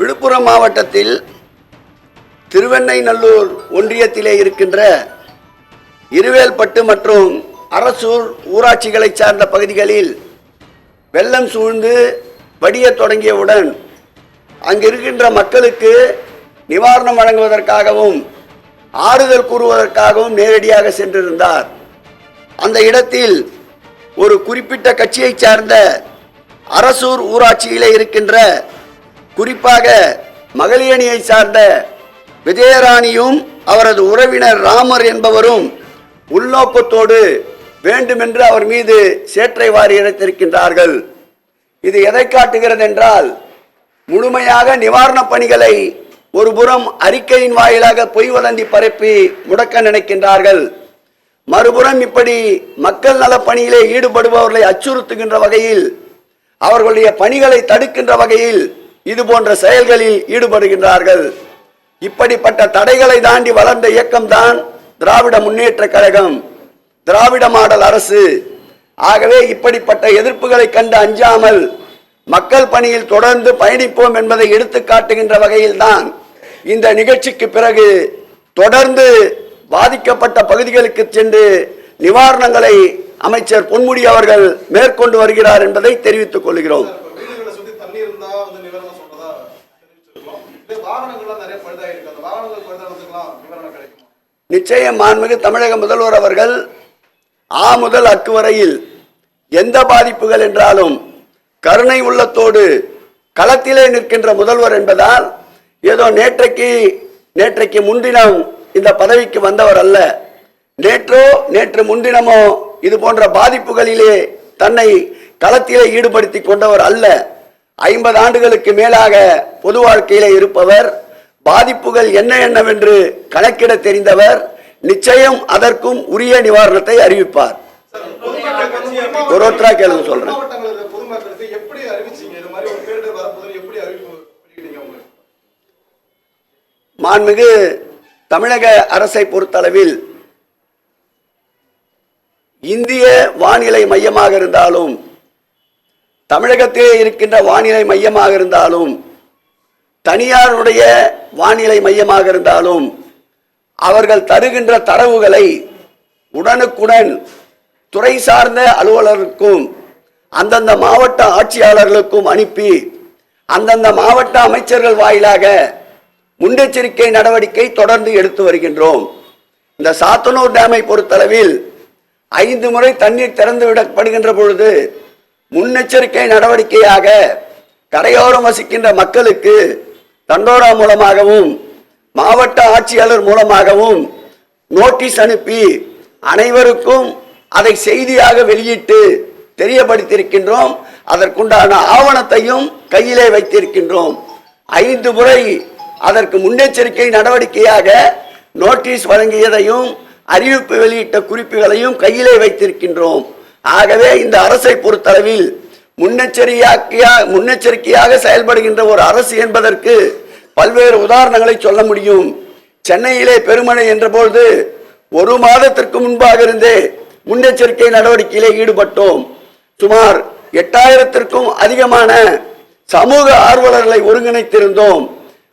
விழுப்புரம் மாவட்டத்தில் திருவெண்ணைநல்லூர் ஒன்றியத்திலே இருக்கின்ற இருவேல்பட்டு மற்றும் அரசூர் ஊராட்சிகளை சார்ந்த பகுதிகளில் வெள்ளம் சூழ்ந்து வடிய தொடங்கியவுடன் அங்கிருக்கின்ற மக்களுக்கு நிவாரணம் வழங்குவதற்காகவும் ஆறுதல் கூறுவதற்காகவும் நேரடியாக சென்றிருந்தார். அந்த இடத்தில் ஒரு குறிப்பிட்ட கட்சியை சார்ந்த அரசூர் ஊராட்சியிலே இருக்கின்ற குறிப்பாக மகளிரணியை சார்ந்த விஜயராணியும் அவரது உறவினர் ராமர் என்பவரும் உள்நோக்கத்தோடு வேண்டுமென்று அவர் மீது சேற்றை வாரி இறைத்திருக்கின்றார்கள். இது எதை காட்டுகிறது என்றால், முழுமையாக நிவாரணப் பணிகளை ஒரு புறம் அறிக்கையின் வாயிலாக பொய் வதந்தி பரப்பி முடக்க நினைக்கின்றார்கள். மறுபுறம் இப்படி மக்கள் நலப் பணியிலே ஈடுபடுபவர்களை அச்சுறுத்துகின்ற வகையில், அவர்களுடைய பணிகளை தடுக்கின்ற வகையில் இது போன்ற செயல்களில் ஈடுபடுகின்றார்கள். இப்படிப்பட்ட தடைகளை தாண்டி வளர்ந்த இயக்கம்தான் திராவிட முன்னேற்ற கழகம், திராவிட மாடல் அரசு. ஆகவே இப்படிப்பட்ட எதிர்ப்புகளை கண்டு அஞ்சாமல் மக்கள் பணியில் தொடர்ந்து பயணிப்போம் என்பதை எடுத்து காட்டுகின்ற வகையில் தான் இந்த நிகழ்ச்சிக்கு பிறகு தொடர்ந்து பாதிக்கப்பட்ட பகுதிகளுக்கு சென்று நிவாரணங்களை அமைச்சர் பொன்முடி அவர்கள் மேற்கொண்டு வருகிறார் என்பதை தெரிவித்துக் கொள்கிறோம். நிச்சயம் மாண்புமிகு தமிழக முதல்வர் அவர்கள் ஆ முதல் அக்கு வரையில் எந்த பாதிப்புகள் என்றாலும் கருணை உள்ளத்தோடு களத்திலே நிற்கின்ற முதல்வர் என்பதால் ஏதோ நேற்றைக்கு முன்தினம் இந்த பதவிக்கு வந்தவர் அல்ல. நேற்று முன்தினமோ இது போன்ற பாதிப்புகளிலே தன்னை களத்திலே ஈடுபடுத்தி கொண்டவர் அல்ல. 50 ஆண்டுகளுக்கு மேலாக பொது வாழ்க்கையிலே இருப்பவர், பாதிப்புகள் என்னவென்று கணக்கிட தெரிந்தவர். நிச்சயம் அதற்கும் உரிய நிவாரணத்தை அறிவிப்பார். ஒருத்தரா கேளுங்க சொல்றேன். மாண்புமிகு தமிழக அரசை பொறுத்தளவில் இந்திய வானிலை மையமாக இருந்தாலும், தமிழகத்திலே இருக்கின்ற வானிலை மையமாக இருந்தாலும், தனியாருடைய வானிலை மையமாக இருந்தாலும் அவர்கள் தருகின்ற தரவுகளை உடனுக்குடன் துறை சார்ந்த அலுவலருக்கும் அந்தந்த மாவட்ட ஆட்சியாளர்களுக்கும் அனுப்பி அந்தந்த மாவட்ட அமைச்சர்கள் வாயிலாக முன்னெச்சரிக்கை நடவடிக்கை தொடர்ந்து எடுத்து வருகின்றோம். இந்த சாத்தனூர் டேமை பொறுத்தளவில் 5 முறை தண்ணீர் திறந்து விடப்படுகின்ற பொழுது முன்னெச்சரிக்கை நடவடிக்கையாக கரையோரம் வசிக்கின்ற மக்களுக்கு தண்டோரா மூலமாகவும் மாவட்ட ஆட்சியாளர் மூலமாகவும் நோட்டீஸ் அனுப்பி அனைவருக்கும் அதை செய்தியாக வெளியிட்டு தெரியப்படுத்தியிருக்கின்றோம். அதற்குண்டான ஆவணத்தையும் கையிலே வைத்திருக்கின்றோம். 5 முறை அதற்கு முன்னெச்சரிக்கை நடவடிக்கையாக நோட்டீஸ் வழங்கியதையும் அறிவிப்பு வெளியிட்ட குறிப்புகளையும் கையிலே வைத்திருக்கின்றோம். ஆகவே இந்த அரசை பொறுத்தளவில் முன்னெச்சரிக்கையாக செயல்படுகின்ற ஒரு அரசு என்பதற்கு பல்வேறு உதாரணங்களை சொல்ல முடியும். சென்னையிலே பெருமழை என்ற பொழுது 1 மாதத்திற்கு முன்பாக இருந்தே முன்னெச்சரிக்கை நடவடிக்கையிலே ஈடுபட்டோம். சுமார் 8000த்திற்கும் அதிகமான சமூக ஆர்வலர்களை ஒருங்கிணைத்திருந்தோம்.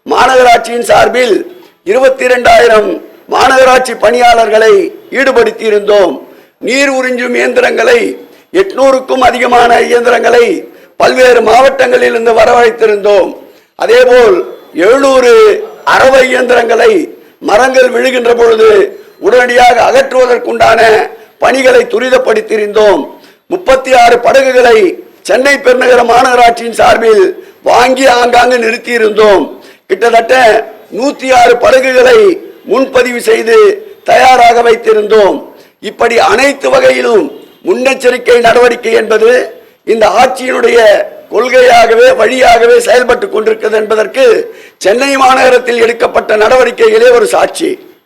மாநகராட்சியின் சார்பில் 22,000 மாநகராட்சி பணியாளர்களை ஈடுபடுத்தி இருந்தோம். நீர் உறிஞ்சும் இயந்திரங்களை 800க்கும் அதிகமான இயந்திரங்களை பல்வேறு மாவட்டங்களில் இருந்து வரவழைத்திருந்தோம். அதேபோல் 700 அரவை இயந்திரங்களை மரங்கள் விழுகின்ற பொழுது உடனடியாக அகற்றுவதற்குண்டான பணிகளை துரிதப்படுத்தியிருந்தோம். 36 படகுகளை சென்னை பெருநகர மாநகராட்சியின் சார்பில் வாங்கி ஆங்காங்கு நிறுத்தியிருந்தோம். கிட்டத்தட்ட 106 படகுகளை முன்பதிவு செய்து தயாராக வைத்திருந்தோம். இப்படி அனைத்து வகையிலும் முன்னெச்சரிக்கை நடவடிக்கை என்பது இந்த ஆட்சியினுடைய கொள்கையாகவே வழியாகவே செயல்பட்டு கொண்டிருக்கிறது என்பதற்கு சென்னை மாநகரத்தில் எடுக்கப்பட்ட நடவடிக்கைகளே ஒரு சாட்சி.